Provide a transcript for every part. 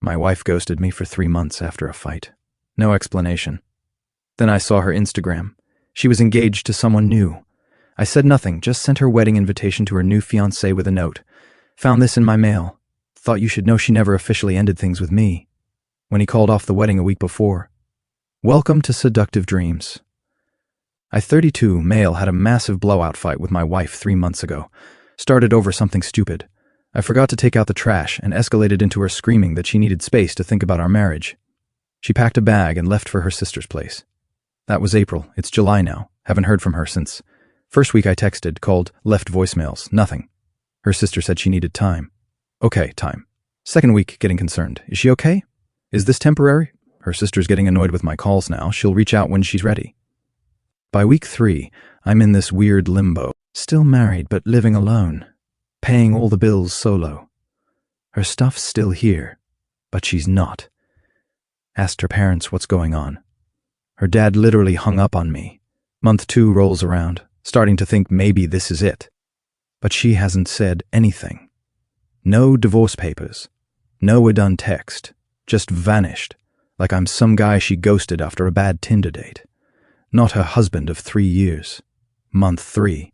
My wife ghosted me for 3 months after a fight. No explanation. Then I saw her Instagram. She was engaged to someone new. I said nothing, just sent her wedding invitation to her new fiancé with a note. Found this in my mail. Thought you should know she never officially ended things with me. When he called off the wedding a week before. Welcome to seductive dreams. I, 32, male, had a massive blowout fight with my wife 3 months ago. Started over something stupid. I forgot to take out the trash and escalated into her screaming that she needed space to think about our marriage. She packed a bag and left for her sister's place. That was April. It's July now. Haven't heard from her since. First week I texted, called, left voicemails. Nothing. Her sister said she needed time. Okay, time. Second week, getting concerned. Is she okay? Is this temporary? Her sister's getting annoyed with my calls now. She'll reach out when she's ready. By week 3, I'm in this weird limbo. Still married, but living alone. Paying all the bills solo. Her stuff's still here, but she's not. Asked her parents what's going on. Her dad literally hung up on me. Month 2 rolls around, starting to think maybe this is it. But she hasn't said anything. No divorce papers. No we're done text. Just vanished, like I'm some guy she ghosted after a bad Tinder date. Not her husband of 3 years. Month 3.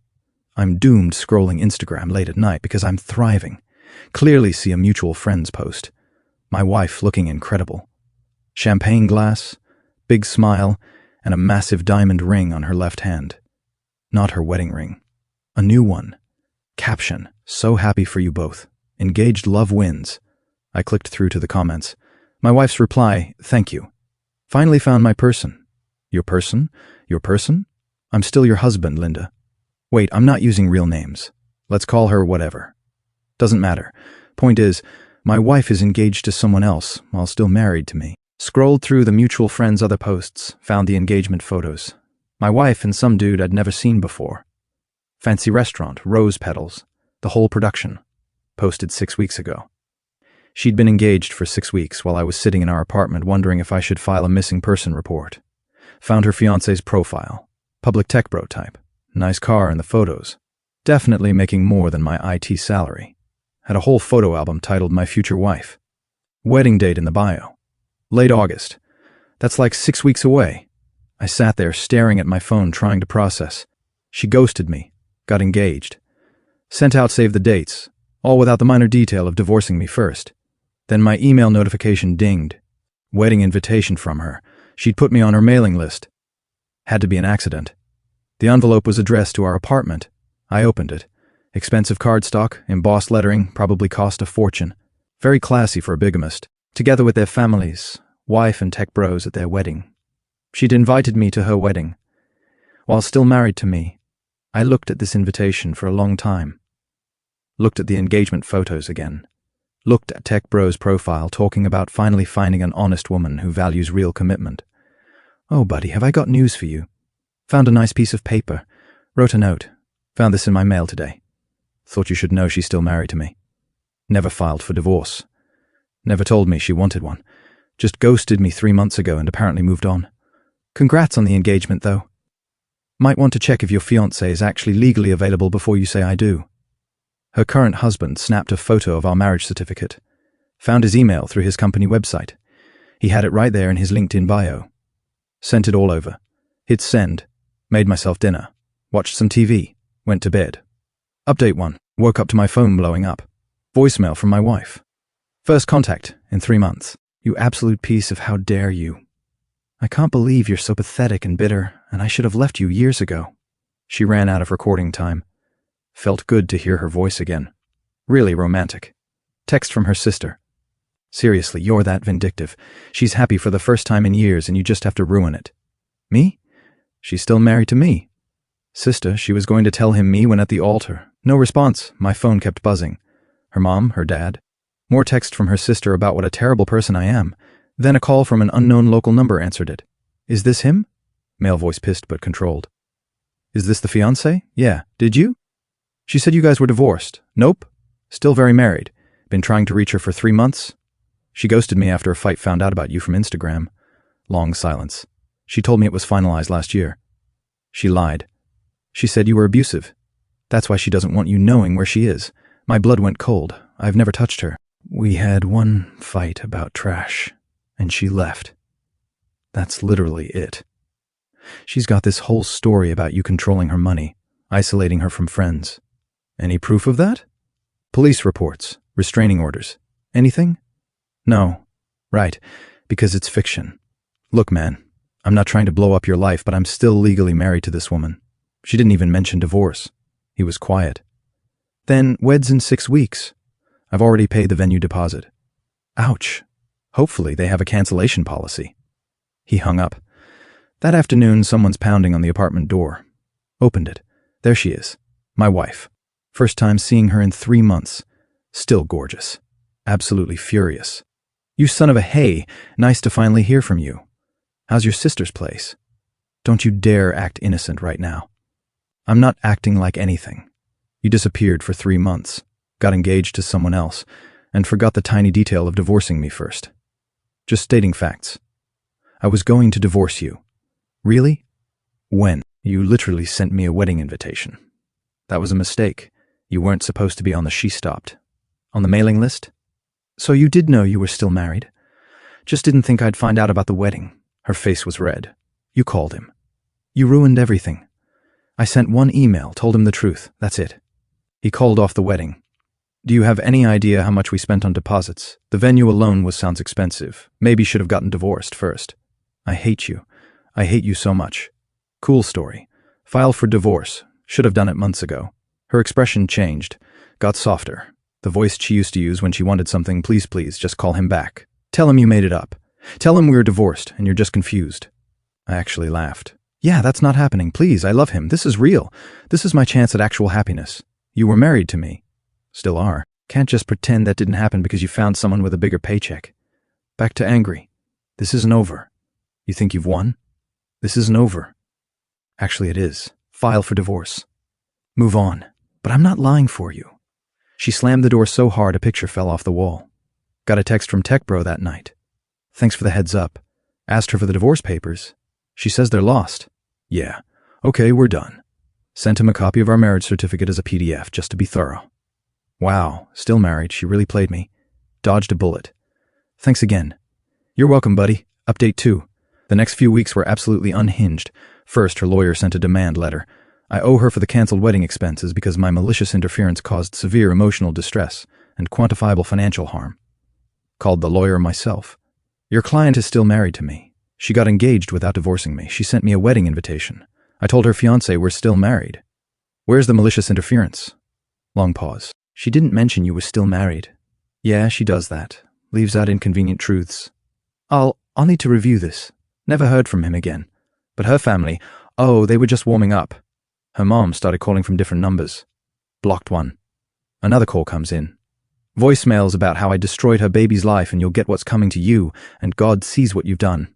I'm doomed scrolling Instagram late at night because I'm thriving. Clearly see a mutual friends post. My wife looking incredible. Champagne glass, big smile, and a massive diamond ring on her left hand. Not her wedding ring. A new one. Caption, so happy for you both. Engaged love wins. I clicked through to the comments. My wife's reply, thank you. Finally found my person. Your person? Your person? I'm still your husband, Linda. Wait, I'm not using real names. Let's call her whatever. Doesn't matter. Point is, my wife is engaged to someone else while still married to me. Scrolled through the mutual friends' other posts, found the engagement photos. My wife and some dude I'd never seen before. Fancy restaurant, rose petals, the whole production. Posted 6 weeks ago. She'd been engaged for 6 weeks while I was sitting in our apartment wondering if I should file a missing person report. Found her fiancé's profile. Public tech bro type. Nice car in the photos. Definitely making more than my IT salary. Had a whole photo album titled My Future Wife. Wedding date in the bio. Late August. That's like 6 weeks away. I sat there staring at my phone trying to process. She ghosted me. Got engaged. Sent out save the dates. All without the minor detail of divorcing me first. Then my email notification dinged. Wedding invitation from her. She'd put me on her mailing list. Had to be an accident. The envelope was addressed to our apartment. I opened it. Expensive cardstock, embossed lettering, probably cost a fortune. Very classy for a bigamist. Together with their families, wife and tech bros at their wedding. She'd invited me to her wedding. While still married to me, I looked at this invitation for a long time. Looked at the engagement photos again. Looked at tech bro's profile talking about finally finding an honest woman who values real commitment. Oh, buddy, have I got news for you? Found a nice piece of paper. Wrote a note. Found this in my mail today. Thought you should know she's still married to me. Never filed for divorce. Never told me she wanted one. Just ghosted me 3 months ago and apparently moved on. Congrats on the engagement, though. Might want to check if your fiancé is actually legally available before you say I do. Her current husband snapped a photo of our marriage certificate. Found his email through his company website. He had it right there in his LinkedIn bio. Sent it all over. Hit send. Made myself dinner. Watched some TV. Went to bed. Update 1. Woke up to my phone blowing up. Voicemail from my wife. First contact in 3 months. You absolute piece of how dare you. I can't believe you're so pathetic and bitter, and I should have left you years ago. She ran out of recording time. Felt good to hear her voice again. Really romantic. Text from her sister. Seriously, you're that vindictive. She's happy for the first time in years and you just have to ruin it. Me? She's still married to me. Sister, she was going to tell him me when at the altar. No response. My phone kept buzzing. Her mom, her dad. More text from her sister about what a terrible person I am. Then a call from an unknown local number answered it. Is this him? Male voice pissed but controlled. Is this the fiancé? Yeah. Did you? She said you guys were divorced. Nope. Still very married. Been trying to reach her for 3 months. She ghosted me after a fight, found out about you from Instagram. Long silence. She told me it was finalized last year. She lied. She said you were abusive. That's why she doesn't want you knowing where she is. My blood went cold. I've never touched her. We had one fight about trash, and she left. That's literally it. She's got this whole story about you controlling her money, isolating her from friends. Any proof of that? Police reports, restraining orders. Anything? No. Right, because it's fiction. Look, man, I'm not trying to blow up your life, but I'm still legally married to this woman. She didn't even mention divorce. He was quiet. Then weds in 6 weeks. I've already paid the venue deposit. Ouch. Hopefully they have a cancellation policy. He hung up. That afternoon, someone's pounding on the apartment door. Opened it. There she is. My wife. First time seeing her in 3 months. Still gorgeous. Absolutely furious. You son of a hey, nice to finally hear from you. How's your sister's place? Don't you dare act innocent right now. I'm not acting like anything. You disappeared for 3 months, got engaged to someone else, and forgot the tiny detail of divorcing me first. Just stating facts. I was going to divorce you. Really? When? You literally sent me a wedding invitation. That was a mistake. You weren't supposed to be on the She Stopped. On the mailing list? So you did know you were still married? Just didn't think I'd find out about the wedding. Her face was red. You called him. You ruined everything. I sent one email, told him the truth. That's it. He called off the wedding. Do you have any idea how much we spent on deposits? The venue alone sounds expensive. Maybe should have gotten divorced first. I hate you. I hate you so much. Cool story. File for divorce. Should have done it months ago. Her expression changed. Got softer. The voice she used to use when she wanted something, please, just call him back. Tell him you made it up. Tell him we were divorced and you're just confused. I actually laughed. Yeah, that's not happening. Please, I love him. This is real. This is my chance at actual happiness. You were married to me. Still are. Can't just pretend that didn't happen because you found someone with a bigger paycheck. Back to angry. This isn't over. You think you've won? This isn't over. Actually, it is. File for divorce. Move on. But I'm not lying for you. She slammed the door so hard a picture fell off the wall. Got a text from Tech Bro that night. Thanks for the heads up. Asked her for the divorce papers. She says they're lost. Yeah. Okay, we're done. Sent him a copy of our marriage certificate as a PDF, just to be thorough. Wow, still married. She really played me. Dodged a bullet. Thanks again. You're welcome, buddy. Update 2. The next few weeks were absolutely unhinged. First, her lawyer sent a demand letter. I owe her for the canceled wedding expenses because my malicious interference caused severe emotional distress and quantifiable financial harm. Called the lawyer myself. Your client is still married to me. She got engaged without divorcing me. She sent me a wedding invitation. I told her fiancé we're still married. Where's the malicious interference? Long pause. She didn't mention you were still married. Yeah, she does that. Leaves out inconvenient truths. I'll need to review this. Never heard from him again. But her family, they were just warming up. Her mom started calling from different numbers. Blocked one. Another call comes in. Voicemails about how I destroyed her baby's life and you'll get what's coming to you, and God sees what you've done.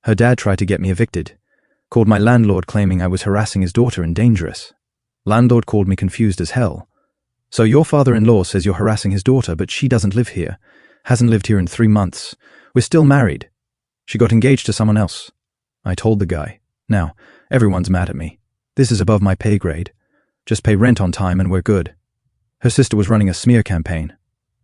Her dad tried to get me evicted. Called my landlord claiming I was harassing his daughter and dangerous. Landlord called me confused as hell. So your father-in-law says you're harassing his daughter, but she doesn't live here. Hasn't lived here in 3 months. We're still married. She got engaged to someone else. I told the guy. Now, everyone's mad at me. This is above my pay grade. Just pay rent on time and we're good. Her sister was running a smear campaign.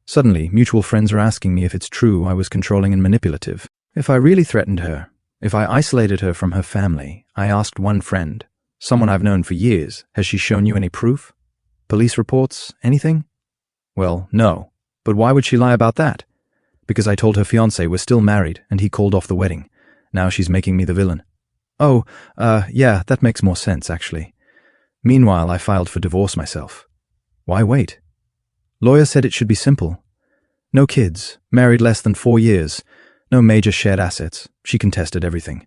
Suddenly, mutual friends are asking me if it's true I was controlling and manipulative. If I really threatened her, if I isolated her from her family, I asked one friend, someone I've known for years, has she shown you any proof? Police reports? Anything? Well, no. But why would she lie about that? Because I told her fiancé we're still married and he called off the wedding. Now she's making me the villain. Yeah, that makes more sense, actually. Meanwhile, I filed for divorce myself. Why wait? Lawyer said it should be simple. No kids, married less than 4 years, no major shared assets. She contested everything.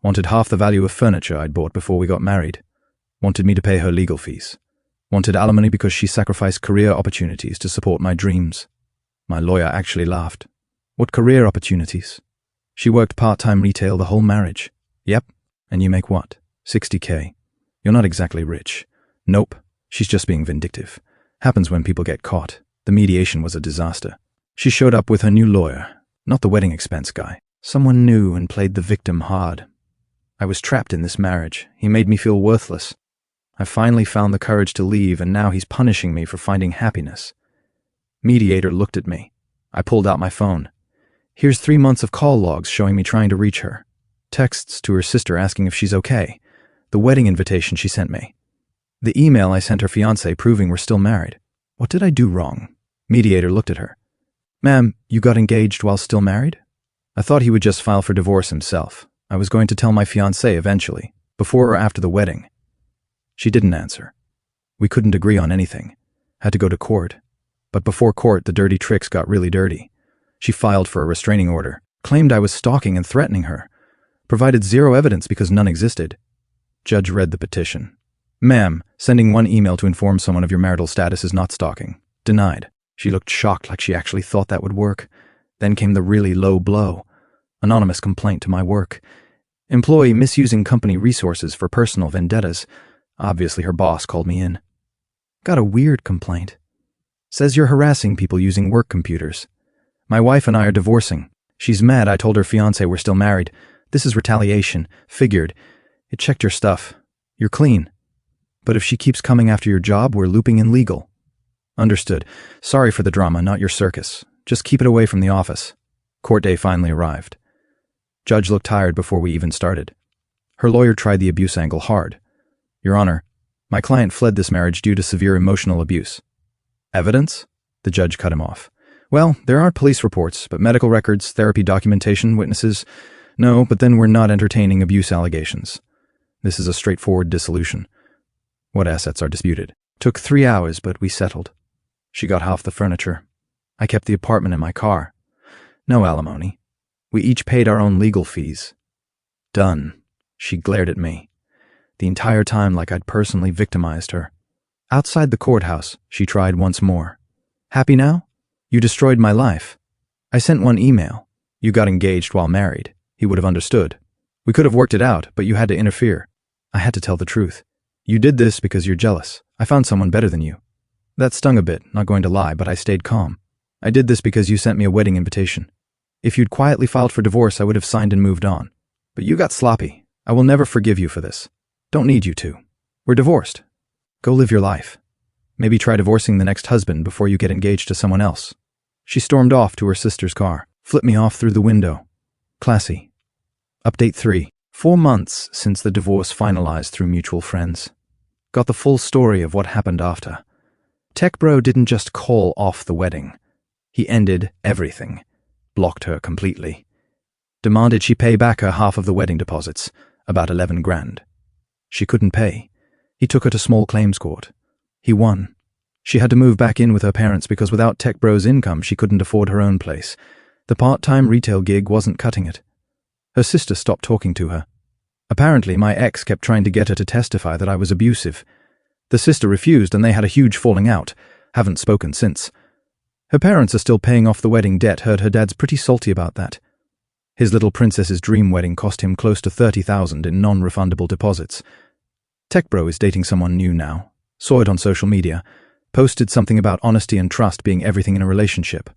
Wanted half the value of furniture I'd bought before we got married. Wanted me to pay her legal fees. Wanted alimony because she sacrificed career opportunities to support my dreams. My lawyer actually laughed. What career opportunities? She worked part-time retail the whole marriage. Yep. And you make what? 60K. You're not exactly rich. Nope. She's just being vindictive. Happens when people get caught. The mediation was a disaster. She showed up with her new lawyer, not the wedding expense guy. Someone new and played the victim hard. I was trapped in this marriage. He made me feel worthless. I finally found the courage to leave, and now he's punishing me for finding happiness. Mediator looked at me. I pulled out my phone. Here's 3 months of call logs showing me trying to reach her. Texts to her sister asking if she's okay. The wedding invitation she sent me. The email I sent her fiancé proving we're still married. What did I do wrong? Mediator looked at her. Ma'am, you got engaged while still married? I thought he would just file for divorce himself. I was going to tell my fiancé eventually, before or after the wedding. She didn't answer. We couldn't agree on anything. Had to go to court. But before court, the dirty tricks got really dirty. She filed for a restraining order, claimed I was stalking and threatening her, provided zero evidence because none existed. Judge read the petition. Ma'am, sending one email to inform someone of your marital status is not stalking. Denied. She looked shocked, like she actually thought that would work. Then came the really low blow. Anonymous complaint to my work. Employee misusing company resources for personal vendettas. Obviously her boss called me in. Got a weird complaint. Says you're harassing people using work computers. My wife and I are divorcing. She's mad I told her fiancé we're still married. This is retaliation. Figured. It checked your stuff. You're clean. But if she keeps coming after your job, we're looping in legal. Understood. Sorry for the drama, not your circus. Just keep it away from the office. Court day finally arrived. Judge looked tired before we even started. Her lawyer tried the abuse angle hard. Your Honor, my client fled this marriage due to severe emotional abuse. Evidence? The judge cut him off. Well, there aren't police reports, but medical records, therapy documentation, witnesses. No, but then we're not entertaining abuse allegations. This is a straightforward dissolution. What assets are disputed? Took 3 hours, but we settled. She got half the furniture. I kept the apartment and my car. No alimony. We each paid our own legal fees. Done. She glared at me. The entire time like I'd personally victimized her. Outside the courthouse, she tried once more. Happy now? You destroyed my life. I sent one email. You got engaged while married. He would have understood. We could have worked it out, but you had to interfere. I had to tell the truth. You did this because you're jealous. I found someone better than you. That stung a bit, not going to lie, but I stayed calm. I did this because you sent me a wedding invitation. If you'd quietly filed for divorce, I would have signed and moved on. But you got sloppy. I will never forgive you for this. Don't need you to. We're divorced. Go live your life. Maybe try divorcing the next husband before you get engaged to someone else. She stormed off to her sister's car, flipped me off through the window. Classy. Update 3. 4 months since the divorce finalized through mutual friends. Got the full story of what happened after. Tech bro didn't just call off the wedding. He ended everything. Blocked her completely. Demanded she pay back her half of the wedding deposits, about 11 grand. She couldn't pay. He took her to small claims court. He won. She had to move back in with her parents because without Tech bro's income, she couldn't afford her own place. The part-time retail gig wasn't cutting it. Her sister stopped talking to her. Apparently, my ex kept trying to get her to testify that I was abusive. The sister refused and they had a huge falling out. Haven't spoken since. Her parents are still paying off the wedding debt. Heard her dad's pretty salty about that. His little princess's dream wedding cost him close to $30,000 in non-refundable deposits. Tech bro is dating someone new now. Saw it on social media. Posted something about honesty and trust being everything in a relationship.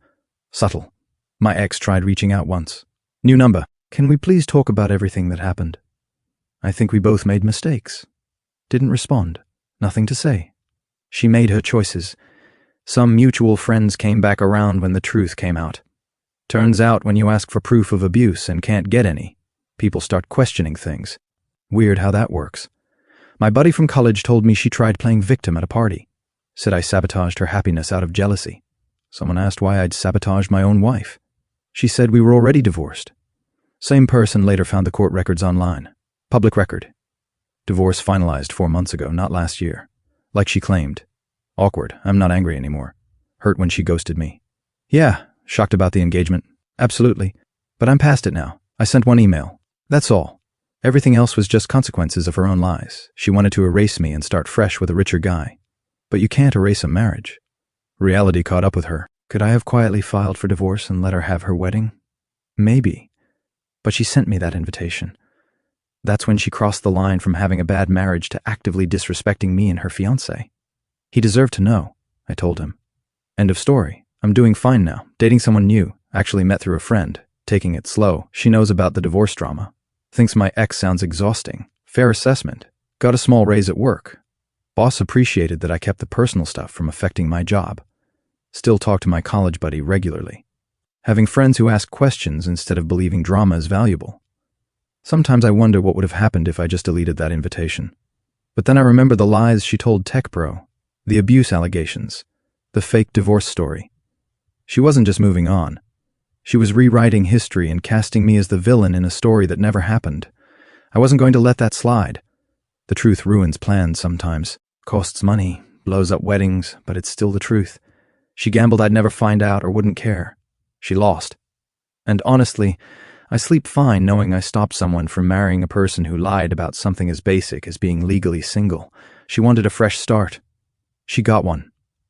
Subtle. My ex tried reaching out once. New number. Can we please talk about everything that happened? I think we both made mistakes. Didn't respond. Nothing to say. She made her choices. Some mutual friends came back around when the truth came out. Turns out when you ask for proof of abuse and can't get any, people start questioning things. Weird how that works. My buddy from college told me she tried playing victim at a party. Said I sabotaged her happiness out of jealousy. Someone asked why I'd sabotaged my own wife. She said we were already divorced. Same person later found the court records online. Public record. Divorce finalized 4 months ago, not last year. Like she claimed. Awkward. I'm not angry anymore. Hurt when she ghosted me. Yeah, shocked about the engagement. Absolutely. But I'm past it now. I sent one email. That's all. Everything else was just consequences of her own lies. She wanted to erase me and start fresh with a richer guy. But you can't erase a marriage. Reality caught up with her. Could I have quietly filed for divorce and let her have her wedding? Maybe. But she sent me that invitation. That's when she crossed the line from having a bad marriage to actively disrespecting me and her fiancé. He deserved to know, I told him. End of story. I'm doing fine now, dating someone new, actually met through a friend, taking it slow. She knows about the divorce drama. Thinks my ex sounds exhausting. Fair assessment. Got a small raise at work. Boss appreciated that I kept the personal stuff from affecting my job. Still talk to my college buddy regularly. Having friends who ask questions instead of believing drama is valuable. Sometimes I wonder what would have happened if I just deleted that invitation. But then I remember the lies she told Tech Bro, the abuse allegations, the fake divorce story. She wasn't just moving on. She was rewriting history and casting me as the villain in a story that never happened. I wasn't going to let that slide. The truth ruins plans sometimes, costs money, blows up weddings, but it's still the truth. She gambled I'd never find out or wouldn't care. She lost. And honestly, I sleep fine knowing I stopped someone from marrying a person who lied about something as basic as being legally single. She wanted a fresh start. She got one.